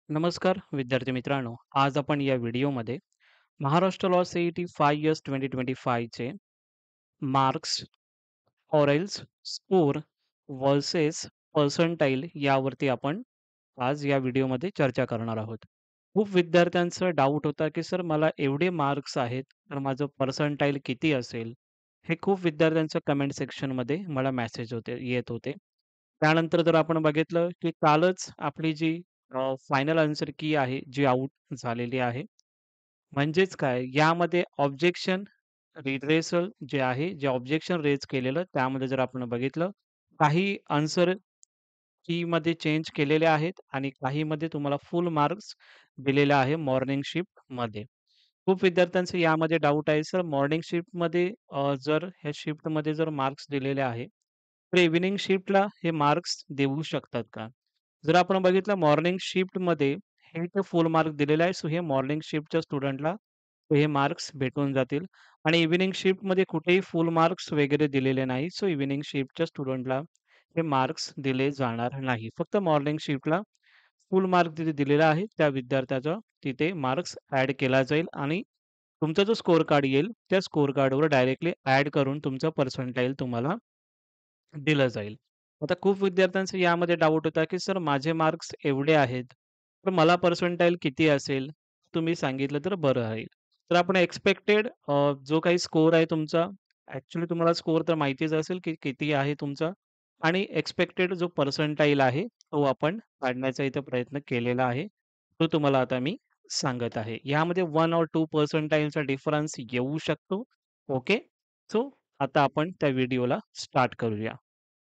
नमस्कार विद्यार्थी मित्रांनो. आज आपण या व्हिडिओमध्ये महाराष्ट्र लॉ सीईटी 5 इयर्स 2025 चे मार्क्स, ऑरल्स, स्कोर व्हर्सेस पर्सेंटाइल यावरती आपण आज या व्हिडिओमध्ये चर्चा करणार आहोत. खूप विद्यार्थ्यांचा डाऊट होता, की सर मला एवढे मार्क्स आहेत, तर माझं पर्सेंटाइल किती असेल? हे खूप विद्यार्थ्यांच्या कमेंट सेक्शनमध्ये मला मेसेज येत होते. त्यानंतर जर आपण बघितलं, की कालच आपली जी फायनल आन्सर की आहे, जी आउट झालेली आहे. म्हणजेच काय, यामध्ये ऑब्जेक्शन रिड्रेसल जे आहे, जे ऑब्जेक्शन रेज केलेलं त्यामध्ये जर आपण बघितलं, काही आन्सर कीमध्ये चेंज केलेले आहेत आणि काहीमध्ये तुम्हाला फुल मार्क्स दिलेले आहे मॉर्निंग शिफ्टमध्ये. खूप विद्यार्थ्यांचे यामध्ये डाऊट आहे, सर मॉर्निंग शिफ्टमध्ये जर ह्या शिफ्टमध्ये जर मार्क्स दिलेले आहे, तर इव्हनिंग शिफ्टला हे मार्क्स देऊ शकतात का? जर आपण बघितलं मॉर्निंग शिफ्टमध्ये हे तर फुल मार्क दिलेले आहे. सो हे मॉर्निंग शिफ्टच्या स्टुडंटला हे मार्क्स भेटून जातील आणि इव्हनिंग शिफ्टमध्ये कुठेही फुल मार्क्स वगैरे दिलेले नाही. सो इव्हनिंग शिफ्टच्या स्टुडंटला हे मार्क्स दिले जाणार नाही. फक्त मॉर्निंग शिफ्टला फुल मार्क तिथे दिलेला आहे, त्या विद्यार्थ्याचा तिथे मार्क्स ॲड केला जाईल आणि तुमचा जो स्कोर कार्ड येईल, त्या स्कोर कार्डवर डायरेक्टली ॲड करून तुमचं पर्सेंटाइल तुम्हाला दिलं जाईल. आता खूप विद्यार्थ्यांचा यामध्ये डाऊट होता, की सर माझे मार्क्स एवढे आहेत, तर मला पर्सेंटाइल किती असेल? तुम्ही सांगितलं तर बरं राहील. तर आपण एक्स्पेक्टेड जो काही स्कोर आहे तुमचा, ॲक्चुअली तुम्हाला स्कोर तर माहितीच असेल, की किती आहे तुमचा आणि एक्स्पेक्टेड जो पर्सेंटाइल आहे, तो आपण काढण्याचा इथे प्रयत्न केलेला आहे. तो तुम्हाला आता मी सांगत आहे. यामध्ये 1 और 2 पर्सेंटाइलचा डिफरन्स येऊ शकतो. ओके. सो आता आपण त्या व्हिडिओला स्टार्ट करूया.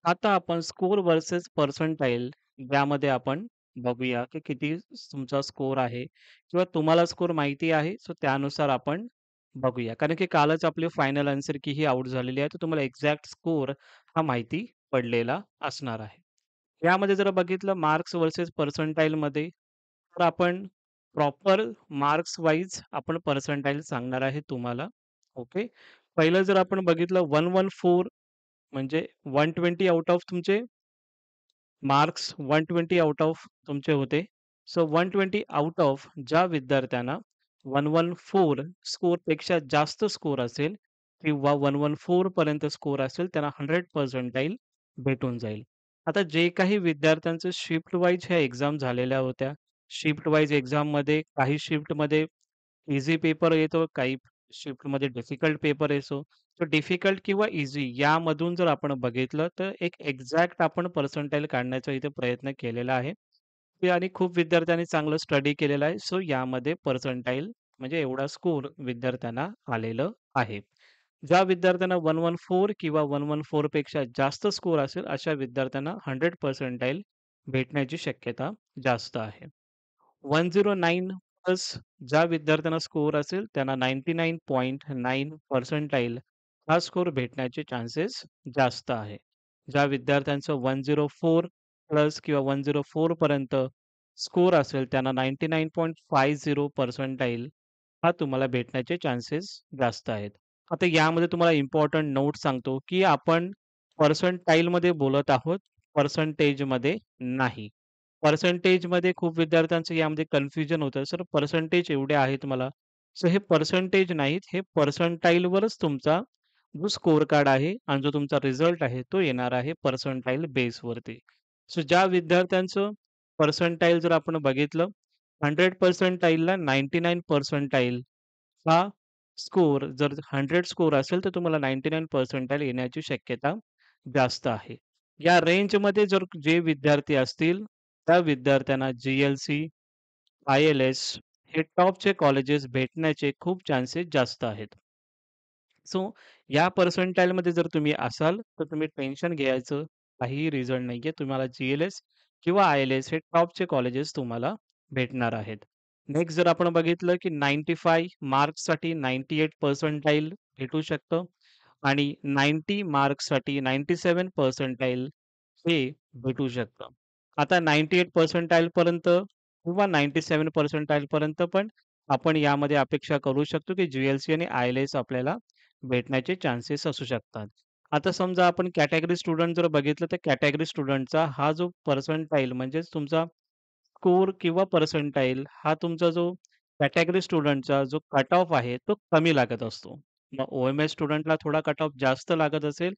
आता आपण स्कोर व्हर्सेस पर्सेंटाइल यामध्ये आपण बघूया, की किती तुमचा स्कोर आहे किंवा तुम्हाला स्कोर माहिती आहे. सो त्यानुसार आपण बघूया. कारण की कालच आपली फायनल आन्सर की ही आउट झालेली आहे. तर तुम्हाला एक्झॅक्ट स्कोर हा माहिती पडलेला असणार आहे. यामध्ये जर बघितलं मार्क्स व्हर्सेस पर्सेंटाइलमध्ये तर आपण प्रॉपर मार्क्स वाईज आपण पर्सेंटाइल सांगणार आहे तुम्हाला. ओके. पहिलं जर आपण बघितलं 114 म्हणजे 120 आउट ऑफ तुमचे मार्क्स 120 आउट ऑफ तुमचे होते. सो 120 आउट ऑफ ज्या विद्यार्थ्यांना 114 स्कोरपेक्षा जास्त स्कोर असेल किंवा 114 पर्यंत स्कोर असेल त्यांना 100 पर्सेंटाइल भेटून जाईल. आता जे काही विद्यार्थ्यांचं शिफ्ट वाईज ह्या एक्झाम झालेल्या होत्या. शिफ्ट वाईज एक्झाममध्ये काही शिफ्टमध्ये ईझी पेपर येतो, काही शिफ्टमध्ये डिफिकल्ट पेपर येतो. तर डिफिकल्ट किंवा ईझी यामधून जर आपण बघितलं, तर एक एक्झॅक्ट आपण पर्सेंटाइल काढण्याचा इथे प्रयत्न केलेला आहे. ते आणि खूप विद्यार्थ्यांनी चांगलं स्टडी केलेलं आहे. सो यामध्ये पर्सेंटाइल म्हणजे एवढा स्कोर विद्यार्थ्यांना आलेलं आहे. ज्या विद्यार्थ्यांना 114 किंवा 114 पेक्षा जास्त स्कोर असेल, अशा विद्यार्थ्यांना 100 पर्सेंटाइल भेटण्याची शक्यता जास्त आहे. 109 प्लस ज्या विद्यार्थ्यांना स्कोर असेल त्यांना 99.9 पर्सेंटाइल हा स्कोर भेटण्याचे चान्सेस जास्त आहे. ज्या विद्यार्थ्यांचं 104 प्लस किंवा 104 पर्यंत स्कोर असेल त्यांना 99.50 पर्सेंटाइल हा तुम्हाला भेटण्याचे चान्सेस जास्त आहेत. आता यामध्ये तुम्हाला इम्पोर्टंट नोट सांगतो, की आपण पर्सेंटाइलमध्ये बोलत आहोत, पर्सेंटेजमध्ये नाही. पर्सेंटेजमध्ये खूप विद्यार्थ्यांचं यामध्ये कन्फ्युजन होतं. सर पर्सेंटेज एवढे आहेत मला. सो हे पर्सेंटेज नाहीत, हे पर्सेंटाइलवरच तुमचा जो स्कोर कार्ड आहे आणि जो तुमचा रिझल्ट आहे, तो येणार आहे पर्सेंटाइल बेसवरती. सो ज्या विद्यार्थ्यांचं पर्सेंटाइल जर आपण बघितलं, 100 पर्सेंटाइलला 99 पर्सेंटाइल हा स्कोर जर 100 स्कोर असेल, तर तुम्हाला 99 पर्सेंटाइल येण्याची शक्यता जास्त आहे. या रेंजमध्ये जर जे विद्यार्थी असतील, त्या विद्यार्थ्यांना जी-एल-सी, आय-एल-एस हे टॉपचे कॉलेजेस भेटण्याचे खूप चान्सेस जास्त आहेत. सो या पर्सेंटाइलमध्ये जर तुम्ही असाल, तर तुम्ही टेन्शन घ्यायचं काहीही रिझन नाहीये. तुम्हाला जी-एल-एस किंवा आय-एल-एस हे टॉपचे कॉलेजेस तुम्हाला भेटणार आहेत. नेक्स्ट जर आपण बघितलं, की 95 मार्क्ससाठी 98 पर्सेंटाइल भेटू शकतं आणि 90 मार्क्ससाठी 97 पर्सेंटाइल हे भेटू शकतं. आता 98 पर्सेंटाइल पर्यंत किंवा 97 पर्सेंटाइल पर्यंत पण आपण यामध्ये अपेक्षा करू शकतो, की जी-एल-सी आणि आय-एल-एस आपल्याला भेटण्याचे चान्सेस असू शकतात. आता समजा आपण कॅटेगरी स्टुडंट जर बघितलं, तर कॅटेगरी स्टुडंटचा हा जो पर्सेंटाइल म्हणजेच तुमचा स्कोर किंवा पर्सेंटाइल हा तुमचा जो कॅटेगरी स्टुडंटचा जो कट ऑफ आहे, तो कमी लागत असतो. मग ओ-एम-एस स्टुडंटला थोडा कट ऑफ जास्त लागत असेल,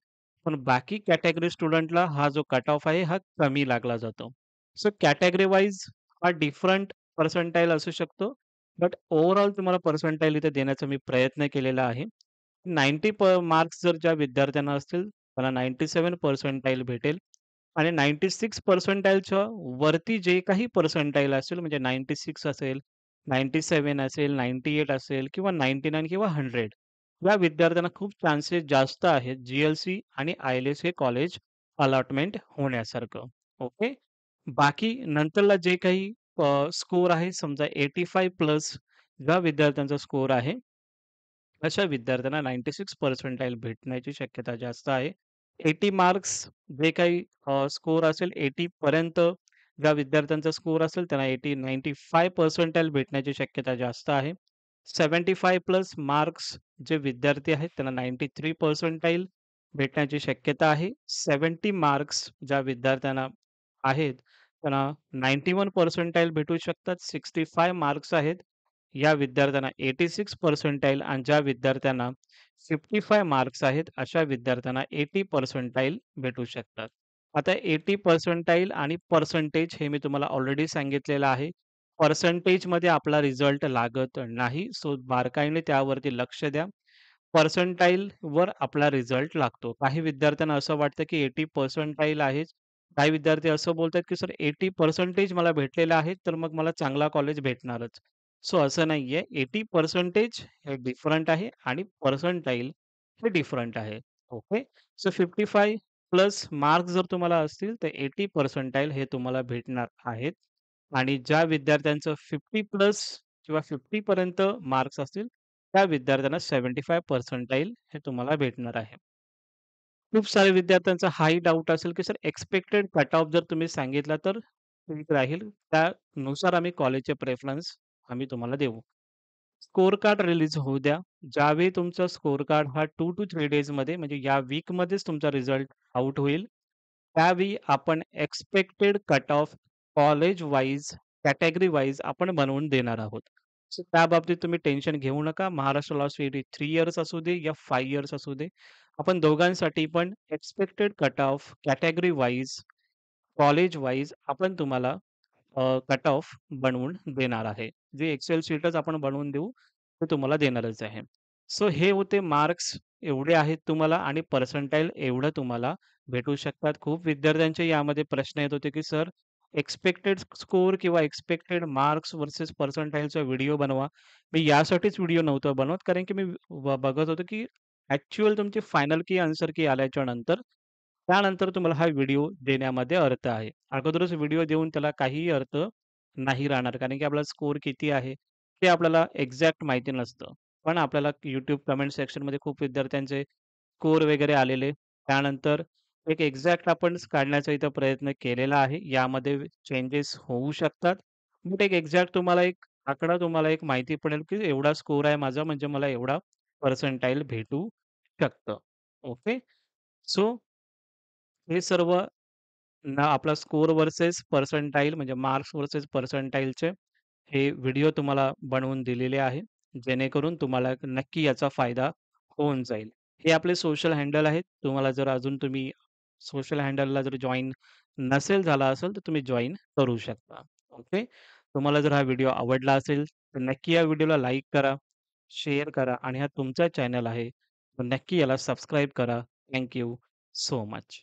पण बाकी कॅटेगरी स्टुडंटला हा जो कट ऑफ आहे, हा कमी लागला जातो. सो कॅटेगरी वाईज हा डिफरंट पर्सेंटाइल असू शकतो. बट ओव्हरऑल तुम्हाला पर्सेंटाइल इथे देण्याचा मी प्रयत्न केलेला आहे. 90 मार्क्स जर ज्या विद्यार्थ्यांना असतील, त्याला 97 पर्सेंटाइल भेटेल आणि 96 पर्सेंटाइलच्या वरती जे काही पर्सेंटाइल असेल म्हणजे 96 असेल, 97 असेल, 98 असेल किंवा 99 किंवा 100 या विद्यार्थ्यांना खूप चान्सेस जास्त आहेत जी-एल-सी आणि आय-एल-एस हे कॉलेज अलॉटमेंट होण्यासारखं. ओके. बाकी नंतरला जे काही स्कोर आहे समजा 85 प्लस ज्या विद्यार्थ्यांचा स्कोर आहे अशा विद्यार्थ्यांना 96 पर्सेंटाइल भेटण्याची शक्यता जास्त आहे. 80 मार्क्स जे काही स्कोर असेल 80 पर्यंत ज्या विद्यार्थ्यांचा स्कोर असेल त्यांना 95 पर्सेंटाइल भेटण्याची शक्यता जास्त आहे. 75 प्लस मार्क्स जे विद्यार्थी आहेत त्यांना 93 पर्सेंटाइल भेटण्याची शक्यता आहे. 70 मार्क्स ज्या विद्यार्थ्यांना आहेत त्यांना 91 पर्सेंटाइल भेटू शकतात. 65 मार्क्स आहेत या विद्यार्थ्यांना 86 पर्सेंटाइल आणि ज्या विद्यार्थ्यांना 55 मार्क्स आहेत, अशा विद्यार्थ्यांना 80 पर्सेंटाइल भेटू शकतात. आता 80 पर्सेंटाइल आणि पर्सेंटेज हे मी तुम्हाला ऑलरेडी सांगितलेलं आहे. पर्सेंटेजमध्ये आपला रिझल्ट लागत नाही. सो बारकाईने त्यावरती लक्ष द्या. पर्सेंटाइलवर आपला रिझल्ट लागतो. काही विद्यार्थ्यांना असं वाटतं, की 80 पर्सेंटाइल आहेत. काही विद्यार्थी असं बोलतात, की "सर 80 पर्सेंटेज मला भेटलेले आहेत, तर मग मला चांगला कॉलेज भेटणारच." सो असं नाहीये. 80 पर्सेंटेज हे डिफरंट आहे आणि पर्सेंटाइल हे डिफरंट आहे. ओके. सो 55 प्लस मार्क्स जर तुम्हाला असतील, तर 80 पर्सेंटाइल हे तुम्हाला भेटणार आहेत आणि ज्या विद्यार्थ्यांचं 50 प्लस किंवा 50 पर्यंत मार्क्स असतील, त्या विद्यार्थ्यांना 75 पर्सेंटाइल हे तुम्हाला भेटणार आहे. खूप साऱ्या विद्यार्थ्यांचा हाही डाउट असेल, की सर एक्स्पेक्टेड कट ऑफ जर तुम्ही सांगितला तर ठीक राहील. त्यानुसार आम्ही कॉलेजचे प्रेफरन्स आम्ही तुम्हाला देऊ. स्कोर कार्ड रिलीज होऊ द्या. ज्यावेळी तुमचा स्कोर कार्ड हा 2 to 3 डेजमध्ये म्हणजे या वीकमध्येच तुमचा रिझल्ट आउट होईल. त्यावेळी आपण expected cut off college wise, category wise आपण बनवून देणार आहोत. सो त्याबाबतीत तुम्ही टेन्शन घेऊ नका. महाराष्ट्र लॉ सी-ई-टी 3 इयर्स असू दे या 5 इयर्स असू दे. आपण दोघांसाठी पण expected cut off category wise, college wise आपण तुम्हाला कट ऑफ बनवून देणार आहे. जे एक्सेल शीटच आपण बनवून देऊ, ते तुम्हाला देणारच आहे. सो हे होते मार्क्स एवढे आहेत तुम्हाला आणि पर्सेंटाइल एवढं तुम्हाला भेटू शकतात. खूप विद्यार्थ्यांचे यामध्ये प्रश्न येत होते, की सर एक्स्पेक्टेड स्कोर किंवा एक्स्पेक्टेड मार्क्स व्हर्सेस पर्सेंटाइलचा व्हिडिओ बनवा. मी यासाठीच व्हिडिओ नव्हता बनवत कारण की मी बघत होतो, की ॲक्चुअल तुमची फायनल की आन्सर की आल्याच्या नंतर त्यानंतर तुम्हाला हा व्हिडिओ देण्यामध्ये अर्थ आहे. अगोदरच व्हिडिओ देऊन त्याला काहीही अर्थ नाही राहणार. कारण की आपला स्कोर किती आहे, ते आपल्याला एक्झॅक्ट माहिती नसतं. पण आपल्याला YouTube कमेंट सेक्शनमध्ये खूप विद्यार्थ्यांचे स्कोर वगैरे आलेले. त्यानंतर एक एक्झॅक्ट आपण काढण्याचा इथं प्रयत्न केलेला आहे. यामध्ये चेंजेस होऊ शकतात. बट एक एक्झॅक्ट तुम्हाला एक आकडा तुम्हाला एक माहिती पडेल, की एवढा स्कोर आहे माझा म्हणजे मला एवढा पर्सेंटाइल भेटू शकतं. ओके. सो हे सर्व आपला स्कोर व्हर्सेस पर्सेंटाइल म्हणजे मार्क्स व्हर्सेस पर्सेंटाइलचे हे व्हिडिओ तुम्हाला बनवून दिलेले आहे. जेणेकरून तुम्हाला नक्की याचा फायदा होऊन जाईल. हे आपले सोशल हँडल आहेत. तुम्हाला जर अजून तुम्ही सोशल हँडलला जर जॉइन नसेल झाला असेल, तर तुम्ही जॉइन करू शकता. ओके. तुम्हाला जर हा व्हिडिओ आवडला असेल, तर नक्की या व्हिडिओला लाईक करा, शेअर करा आणि हा तुमचा चॅनल आहे. तर नक्की याला सबस्क्राईब करा. Thank so much.